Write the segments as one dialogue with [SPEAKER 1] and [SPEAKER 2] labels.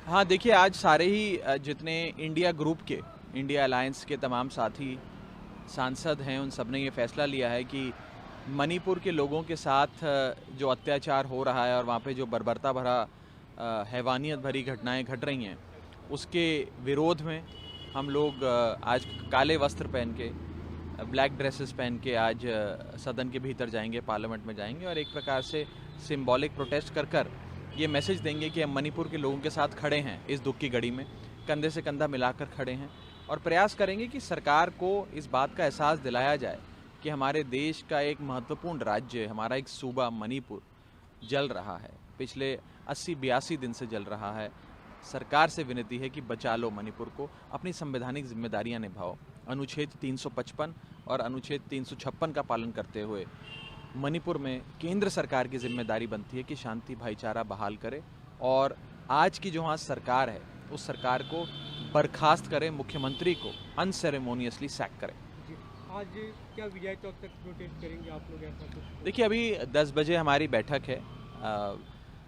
[SPEAKER 1] हाँ देखिए, आज सारे ही जितने इंडिया ग्रुप के, इंडिया अलायंस के तमाम साथी सांसद हैं, उन सब ने ये फैसला लिया है कि मणिपुर के लोगों के साथ जो अत्याचार हो रहा है और वहाँ पे जो बर्बरता भरा हैवानियत भरी घटनाएं घट रही हैं, उसके विरोध में हम लोग आज काले वस्त्र पहन के, ब्लैक ड्रेसेस पहन के आज सदन के भीतर जाएंगे, पार्लियामेंट में जाएंगे और एक प्रकार से सिंबॉलिक प्रोटेस्ट कर कर ये मैसेज देंगे कि हम मणिपुर के लोगों के साथ खड़े हैं, इस दुख की घड़ी में कंधे से कंधा मिलाकर खड़े हैं और प्रयास करेंगे कि सरकार को इस बात का एहसास दिलाया जाए कि हमारे देश का एक महत्वपूर्ण राज्य, हमारा एक सूबा मणिपुर जल रहा है, पिछले 80-82 दिन से जल रहा है। सरकार से विनती है कि बचा लो मणिपुर को, अपनी संवैधानिक जिम्मेदारियां निभाओ। अनुच्छेद 355 और अनुच्छेद 356 का पालन करते हुए मणिपुर में केंद्र सरकार की जिम्मेदारी बनती है कि शांति भाईचारा बहाल करे और आज की जो वहाँ सरकार है उस सरकार को बर्खास्त करे, मुख्यमंत्री को अनसेरेमोनियसली सैक करे।
[SPEAKER 2] आज क्या विजय चौक तक प्रोटेस्ट करेंगे आप लोग, ऐसा कुछ?
[SPEAKER 1] देखिए, अभी 10 बजे हमारी बैठक है।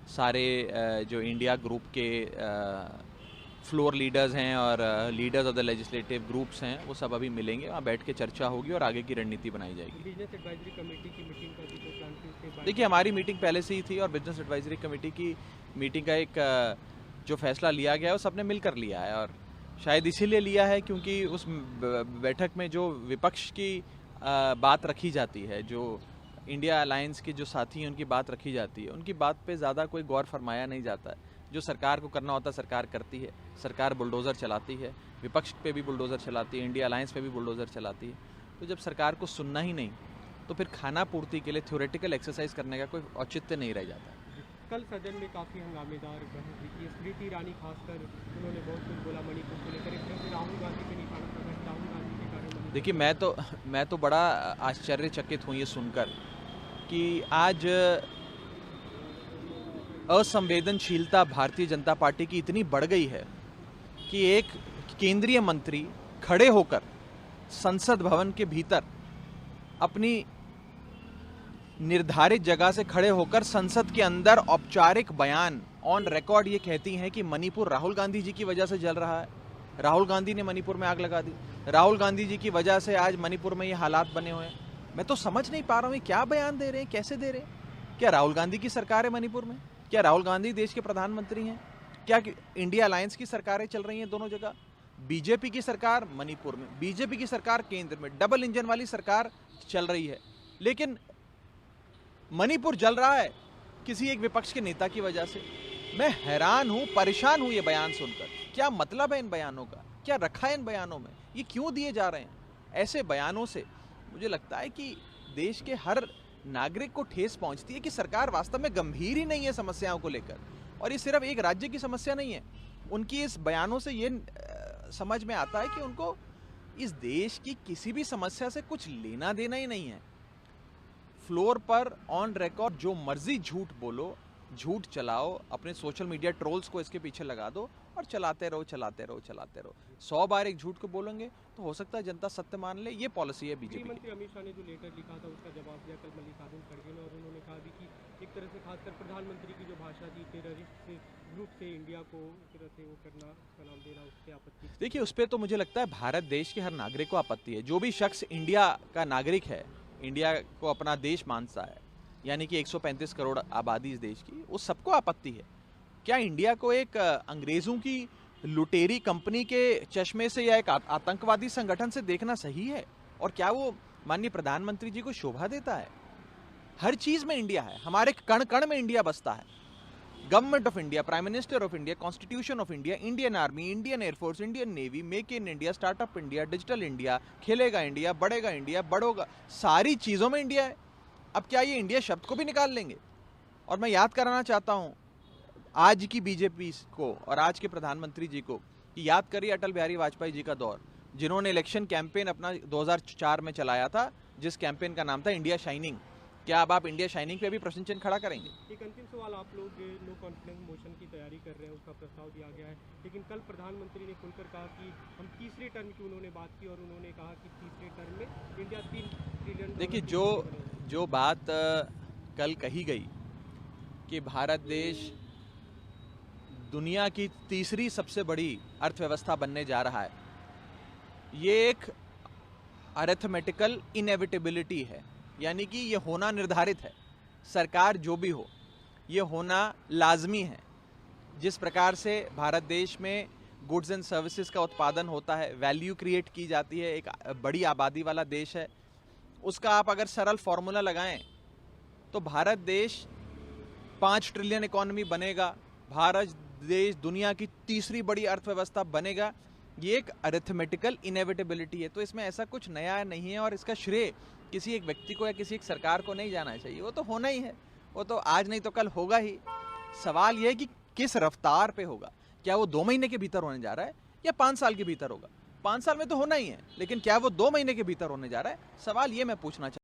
[SPEAKER 1] सारे जो इंडिया ग्रुप के फ्लोर लीडर्स हैं और leaders of the legislative groups हैं, वो सब अभी मिलेंगे, वहाँ बैठ के चर्चा होगी और आगे की रणनीति बनाई जाएगी।
[SPEAKER 2] बिजनेस एडवाइजरी कमेटी की मीटिंग का भी कोई प्लान है?
[SPEAKER 1] देखिए, हमारी मीटिंग पहले से ही थी और बिजनेस एडवाइजरी कमेटी की मीटिंग का एक जो फैसला लिया गया है वो सबने मिलकर लिया है और शायद इसीलिए लिया है क्योंकि उस बैठक में जो विपक्ष की बात रखी जाती है, जो इंडिया अलायंस के जो साथी हैं उनकी बात रखी जाती है, उनकी बात पे ज़्यादा कोई गौर फरमाया नहीं जाता है। जो सरकार को करना होता है सरकार करती है, सरकार बुलडोज़र चलाती है, विपक्ष पे भी बुलडोज़र चलाती है, इंडिया अलायंस पे भी बुलडोज़र चलाती है। तो जब सरकार को सुनना ही नहीं तो फिर खाना पूर्ति के लिए थ्योरेटिकल एक्सरसाइज करने का कोई औचित्य नहीं रह जाता।
[SPEAKER 2] कल सदन में काफ़ी हंगामेदार बहस हुई थी, स्मृति ईरानी खासकर उन्होंने बहुत कुछ बोला मणिपुर को लेकर, एक तरह से राहुल गांधी पे निशाना साधा, राहुल गांधी के कारण।
[SPEAKER 1] देखिए, मैं तो बड़ा आश्चर्यचकित हूँ ये सुनकर कि आज असंवेदनशीलता भारतीय जनता पार्टी की इतनी बढ़ गई है कि एक केंद्रीय मंत्री खड़े होकर संसद भवन के भीतर अपनी निर्धारित जगह से खड़े होकर संसद के अंदर औपचारिक बयान ऑन रिकॉर्ड ये कहती हैं कि मणिपुर राहुल गांधी जी की वजह से जल रहा है, राहुल गांधी ने मणिपुर में आग लगा दी, राहुल गांधी जी की वजह से आज मणिपुर में ये हालात बने हुए हैं। मैं तो समझ नहीं पा रहा हूँ क्या बयान दे रहे हैं, कैसे दे रहे हैं। क्या राहुल गांधी की सरकार है मणिपुर में? क्या राहुल गांधी देश के प्रधानमंत्री हैं? क्या इंडिया अलायंस की सरकारें चल रही हैं दोनों जगह? बीजेपी की सरकार मणिपुर में, बीजेपी की सरकार केंद्र में, डबल इंजन वाली सरकार चल रही है, लेकिन मणिपुर जल रहा है किसी एक विपक्ष के नेता की वजह से। मैं हैरान हूं, परेशान हूं ये बयान सुनकर। क्या मतलब है इन बयानों का? क्या रखा है इन बयानों में? ये क्यों दिए जा रहे हैं? ऐसे बयानों से मुझे लगता है कि देश के हर नागरिक को ठेस पहुंचती है कि सरकार वास्तव में गंभीर ही नहीं है समस्याओं को लेकर। और ये सिर्फ एक राज्य की समस्या नहीं है। उनकी इस बयानों से ये समझ में आता है कि उनको इस देश की किसी भी समस्या से कुछ लेना देना ही नहीं है। फ्लोर पर ऑन रिकॉर्ड जो मर्जी झूठ बोलो, झूठ चलाओ, अपने सोशल मीडिया ट्रोल्स को इसके पीछे लगा दो और चलाते रहो चलाते रहो चलाते रहो। 100 बार एक झूठ को बोलेंगे तो हो सकता है जनता सत्य मान ले। ये पॉलिसी है बीजेपी की।
[SPEAKER 2] मंत्री अमित शाह ने जो लेटर लिखा था उसका जवाब दिया कल मल्लिकार्जुन खड़गे ने, और उन्होंने कहा भी कि एक तरह से खासकर प्रधानमंत्री की जो भाषा थी, टेररिस्ट ग्रुप से इंडिया को एक तरह से वो करना, उसका नाम देना, उससे आपत्ति।
[SPEAKER 1] देखिए, उस पर तो मुझे लगता है भारत देश के हर नागरिक को आपत्ति है। जो भी शख्स इंडिया का नागरिक है, इंडिया को अपना देश मानता है, यानी कि 135 करोड़ आबादी इस देश की, उस सबको आपत्ति है। क्या इंडिया को एक अंग्रेजों की लुटेरी कंपनी के चश्मे से या एक आतंकवादी संगठन से देखना सही है? और क्या वो माननीय प्रधानमंत्री जी को शोभा देता है? हर चीज में इंडिया है, हमारे कण कण में इंडिया बसता है। Government of India, prime minister of India, constitution of India, Indian army, Indian air force, Indian navy, make in India, startup India, digital India, खेलेगा इंडिया, बढ़ेगा इंडिया, बढ़ोगा, सारी चीजों में इंडिया है। अब क्या ये इंडिया शब्द को भी निकाल लेंगे? और मैं याद कराना चाहता हूं आज की बीजेपी को और आज के प्रधानमंत्री जी को कि याद करिए अटल बिहारी वाजपेयी जी का दौर, जिन्होंने इलेक्शन कैंपेन अपना 2004 में चलाया था, जिस कैंपेन का नाम था इंडिया शाइनिंग। क्या अब आप इंडिया शाइनिंग पे भी प्रश्न चिन्ह खड़ा करेंगे?
[SPEAKER 2] एक अंतिम सवाल, आप लोग नो कॉन्फिडेंस मोशन की तैयारी कर रहे हैं, उसका प्रस्ताव दिया गया है, लेकिन कल प्रधानमंत्री ने खुलकर कहा कि हम तीसरे टर्म की उन्होंने बात की और उन्होंने कहा कि तीसरे टर्म में इंडिया 3 ट्रिलियन।
[SPEAKER 1] देखिए, जो बात कल कही गई कि भारत देश दुनिया की तीसरी सबसे बड़ी अर्थव्यवस्था बनने जा रहा है, ये एक अरिथमेटिकल इनएविटेबिलिटी है, यानी कि ये होना निर्धारित है। सरकार जो भी हो, ये होना लाजमी है। जिस प्रकार से भारत देश में गुड्स एंड सर्विसेज का उत्पादन होता है, वैल्यू क्रिएट की जाती है, एक बड़ी आबादी वाला देश है, उसका आप अगर सरल फॉर्मूला लगाएं तो भारत देश 5 ट्रिलियन इकोनॉमी बनेगा, भारत देश दुनिया की तीसरी बड़ी अर्थव्यवस्था बनेगा। ये एक अरिथमेटिकल इनएविटेबिलिटी है, तो इसमें ऐसा कुछ नया नहीं है और इसका श्रेय किसी एक व्यक्ति को या किसी एक सरकार को नहीं जाना चाहिए। वो तो होना ही है, वो तो आज नहीं तो कल होगा ही। सवाल यह है कि किस रफ्तार पे होगा। क्या वो 2 महीने के भीतर होने जा रहा है या 5 साल के भीतर होगा? 5 साल में तो होना ही है, लेकिन क्या वो 2 महीने के भीतर होने जा रहा है? सवाल ये मैं पूछना चाहता हूं।